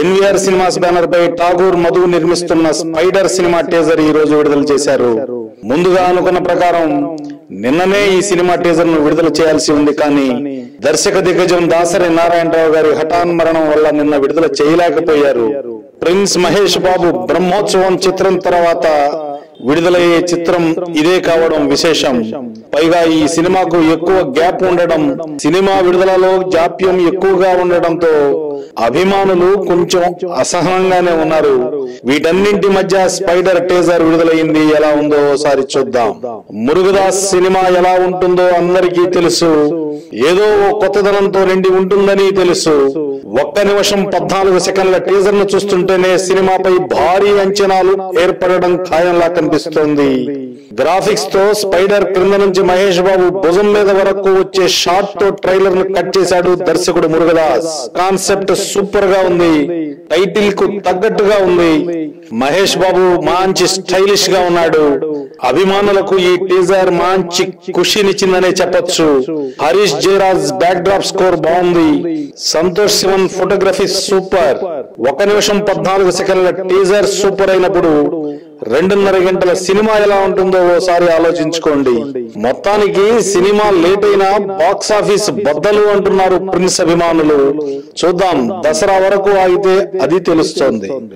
NVR cinemas banner పై ఠాగూర్ మధు నిర్మిస్తున్న spider cinema teaser ఈ రోజు విడుదల చేశారు. ముందుగా అనుకున్న ప్రకారం నిన్ననే ఈ సినిమా టీజర్ ను విడుదల చేయాల్సి ఉంది. కానీ దర్శక దిగ్గజం దాసరి నారాయణరావు గారి హఠాన్ మరణం వల్ల నిన్న విడుదల చేయలేకపోయారు. ప్రిన్స్ మహేష్ బాబు బ్రహ్మోత్సవం చిత్రం తర్వాత విడుదలయ్యే చిత్రం ఇదే కావడం విశేషం. పైగా ఈ సినిమాకు ఎక్కువ గ్యాప్ ఉండడం, సినిమా విడుదలలో జాప్యం ఎక్కువగా ఉండడంతో అభిమానులు కొంచెం అసహనంగానే ఉన్నారు. వీటన్నింటి మధ్య స్పైడర్ టీజర్ విడుదలైంది. ఎలా ఉందో ఒకసారి చూద్దాం. మురుగదాస్ సినిమా ఎలా ఉంటుందో అందరికీ తెలుసు. ఏదో కొత్తదనంతో నిండి ఉంటుందని తెలుసు. 1 నిమిషం 14 సెకండ్ల టీజర్ ను చూస్తుంటేనే సినిమాపై భారీ అంచనాలు ఏర్పడడం ఖాయంలా కనిపిస్తోంది. గ్రాఫిక్స్ తో స్పైడర్ క్రింద నుంచి మహేష్ బాబు భుజం మీద వరకు వచ్చే షాట్ తో ట్రైలర్ ను కట్ చేశాడు దర్శకుడు మురుగదాస్. కాన్సెప్ట్ సూపర్ గా ఉంది. టైటిల్ కు తగ్గట్టుగా ఉంది. మహేష్ బాబు మంచి స్టైలిష్ గా ఉన్నాడు. అభిమానులకు ఈ టీజర్ మంచి ఖుషినిచ్చిందనే చెప్పొచ్చు. Harish Jayaraj back drop score బాగుంది. Santosh Sivan photography super. 1 నిమిషం 14 సెకండ్ల టీజర్ సూపర్ అయినప్పుడు 2.5 గంటల సినిమా ఎలా ఉంటుందో ఓసారి ఆలోచించుకోండి. మొత్తానికి సినిమా లేట్ అయినా బాక్స్ ఆఫీస్ బద్దలు అంటున్నారు ప్రిన్స్ అభిమానులు. చూద్దాం, దసరా వరకు ఆగితే అది తెలుస్తోంది.